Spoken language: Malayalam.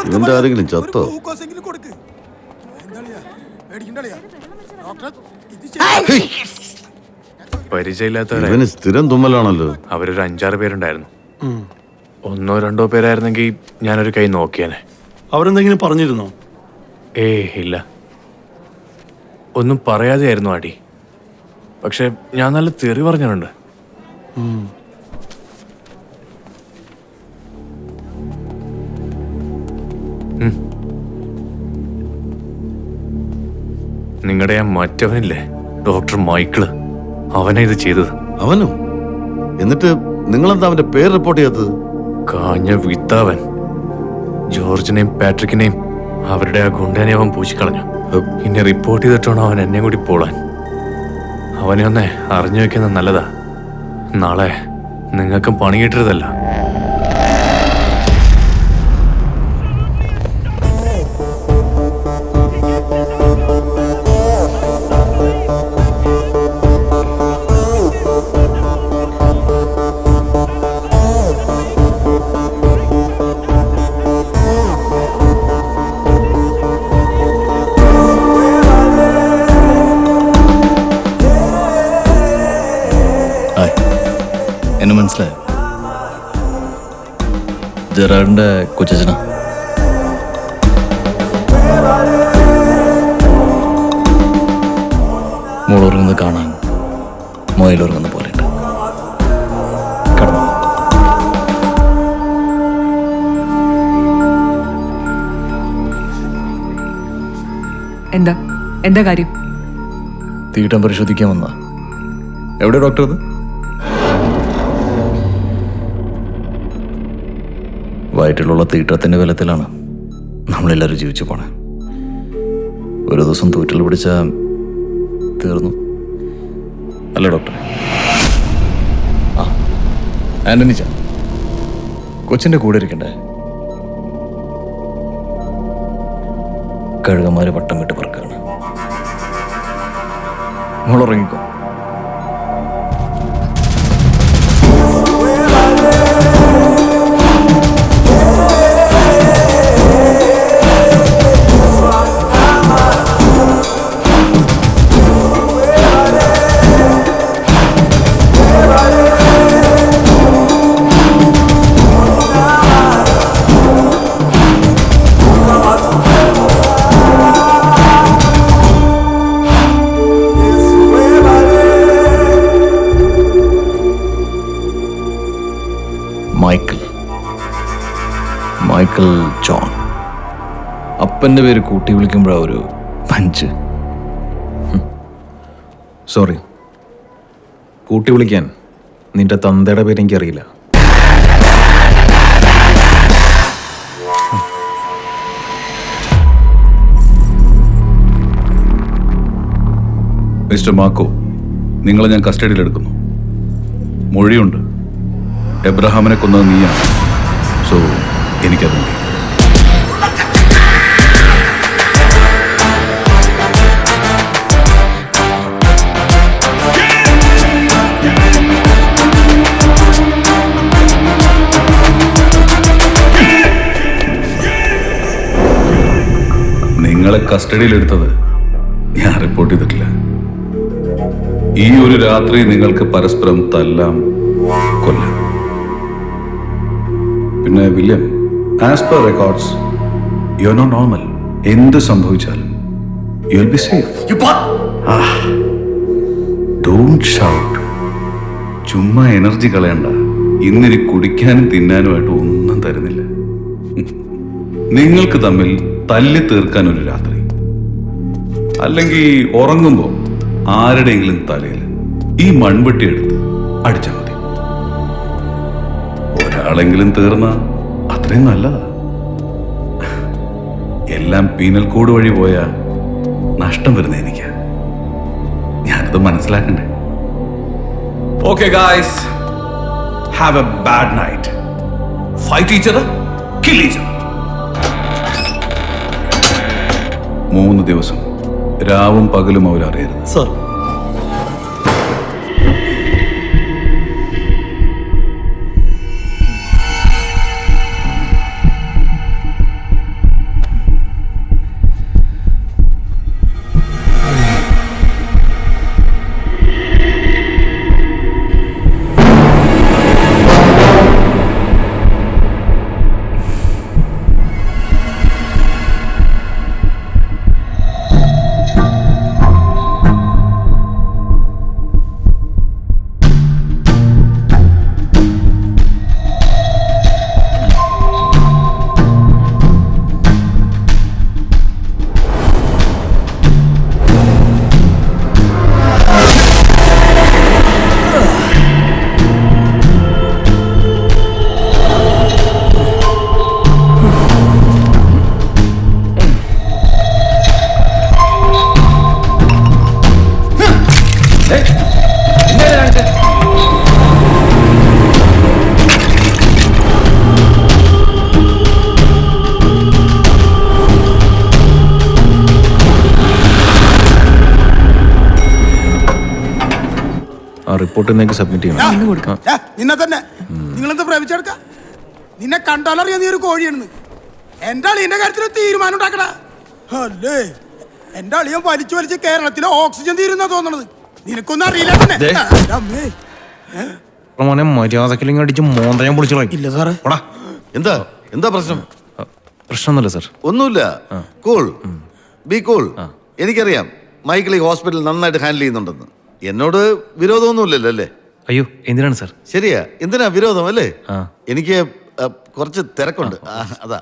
ഇവന്റെ ആരെങ്കിലും ചത്തോ? പരിചയമില്ലാത്തവരെ സ്ഥിരം തുമ്മലാണല്ലോ. അവരൊരു 5-6 പേരുണ്ടായിരുന്നു. 1-2 പേരായിരുന്നെങ്കിൽ ഞാനൊരു കൈ നോക്കിയാനെ. അവരെന്തെങ്കിലും പറഞ്ഞിരുന്നോ? ഇല്ല, ഒന്നും പറയാതെയായിരുന്നു അടി. പക്ഷെ ഞാൻ നല്ല തെറി പറഞ്ഞിട്ടുണ്ട്. നിങ്ങളുടെ ആ മറ്റവനില്ലേ, ഡോക്ടർ മൈക്കിള്, അവനാ ഇത് ചെയ്തത്. അവനോ? എന്നിട്ട് നിങ്ങളെന്താ അവന്റെ പേര് റിപ്പോർട്ട് ചെയ്യാത്തത്? കാഞ്ഞ വിത്താവൻ. ജോർജിനെയും പാട്രിക്കിനെയും അവരുടെ ആ ഗുണ്ടനെ അവൻ പൂശിക്കളഞ്ഞു. ഇനി റിപ്പോർട്ട് ചെയ്തിട്ടാണോ അവൻ എന്നെ കൂടി പോളാൻ. അവനെ ഒന്നേ അറിഞ്ഞു വെക്കുന്നത് നല്ലതാ. നാളെ നിങ്ങൾക്കും പണി കിട്ടരുതല്ല. എന്നെ മനസ്സിലായോ? ജെറാഡിന്റെ കൊച്ചച്ഛനാ. മോളുറങ്ങുന്നത് കാണാൻ മൊയിലുറങ്ങുന്ന പോലെ ഉണ്ട്. കടന്നു. എന്താ കാര്യം? തീട്ടം പരിശോധിക്കാൻ വന്നാ. എവിടെ ഡോക്ടർ? അത് വയറ്റിലുള്ള തീട്ടത്തിന്റെ ബലത്തിലാണ് നമ്മളെല്ലാവരും ജീവിച്ചു പോണേ. ഒരു ദിവസം തൂറ്റൽ പിടിച്ചാൽ തീർന്നു അല്ല ഡോക്ടർ? ആ ആന്റണി ചാ, കൊച്ചിന്റെ കൂടെ ഇരിക്കണ്ടേ? കഴുകന്മാര് വട്ടം വിട്ട് പറക്കാണ്. മോളുറങ്ങിക്കോ. Michael John. അപ്പൻ്റെ പേര് കൂട്ടി വിളിക്കുമ്പോഴാ ഒരു പഞ്ച്. സോറി, കൂട്ടി വിളിക്കാൻ നിന്റെ തന്തയുടെ പേര് എനിക്കറിയില്ല. മിസ്റ്റർ മാക്കോ, നിങ്ങളെ ഞാൻ കസ്റ്റഡിയിലെടുക്കുന്നു. മൊഴിയുണ്ട്. എബ്രഹാമിനെ കൊന്നത് നീയാണ്. സോ എനിക്കത് മതി. നിങ്ങളെ കസ്റ്റഡിയിലെടുത്തത് ഞാൻ റിപ്പോർട്ട് ചെയ്തിട്ടില്ല. ഈ ഒരു രാത്രി നിങ്ങൾക്ക് പരസ്പരം തല്ലാം, കൊല്ലാം. പിന്നെ William, as per records you are not normal. എന്ത് സംഭവിച്ചാലും you will be safe. Don't shout. ചുമ്മാ എനർജി കളയണ്ട. ഇന്നിനി കുടിക്കാനും തിന്നാനുമായിട്ട് ഒന്നും തരുന്നില്ല. നിങ്ങൾക്ക് തമ്മിൽ തല്ലി തീർക്കാൻ ഒരു രാത്രി, അല്ലെങ്കിൽ ഉറങ്ങുമ്പോ ആരുടെയെങ്കിലും തലയിൽ ഈ മൺവെട്ടി എടുത്ത് അടിച്ചാൽ മതി. ഒരാളെങ്കിലും തീർന്ന അത്രയും നല്ലതാ. എല്ലാം പീനൽ കോഡ് വഴി പോയാ നഷ്ടം വരുന്ന എനിക്കാ. ഞാനത് മനസ്സിലാക്കണ്ടേ? Okay guys, have a bad night. Fight each other, kill each other. 3 ദിവസം രാവും പകലും അവരറിയരുത്. സർ, റിപ്പോർട്ട് ഇന്നേക്ക് സബ്മിറ്റ് ചെയ്യണം. നിന്നെ തന്നെ നിങ്ങളെന്താ പ്രേമിച്ചെടുക്ക? നിന്നെ കണ്ടാലറിയാ നീ ഒരു കോഴിയാണെന്ന്. എന്റെ അളിയന്റെ കാര്യത്തിൽ തീരുമാനം ഉണ്ടാക്കണ അല്ലേ? എന്റെ അളിയൻ വലിച്ചു വലിച്ച് കേരളത്തിലെ ഓക്സിജൻ തീരുന്നാ തോന്നണത്. നിനക്കൊന്നും അറിയില്ല തന്നെ. എന്റെ അമ്മേ. മോനെ മര്യാദക്കില്ലെങ്കിൽ അടിച്ച് മോന്ത ഞാൻ പൊളിച്ചു കളയും. ഇല്ല സാറേ. പോടാ. എന്താ എന്താ പ്രശ്നം? പ്രശ്നമൊന്നുമില്ല സാർ. ഒന്നുമില്ല. Cool, B cool. എനിക്കറിയാം മൈക്കിൾ ഈ ഹോസ്പിറ്റൽ നന്നായിട്ട് ഹാൻഡിൽ ചെയ്യുന്നുണ്ടെന്ന്. എന്നോട് വിരോധമൊന്നുമില്ലല്ലോ അല്ലേ? അയ്യോ എന്തിനാണ് സാർ? ശരിയാ, എന്തിനാ വിരോധം അല്ലേ? ആ. എനിക്ക് കുറച്ച് തിരക്കുണ്ട്, അതാ.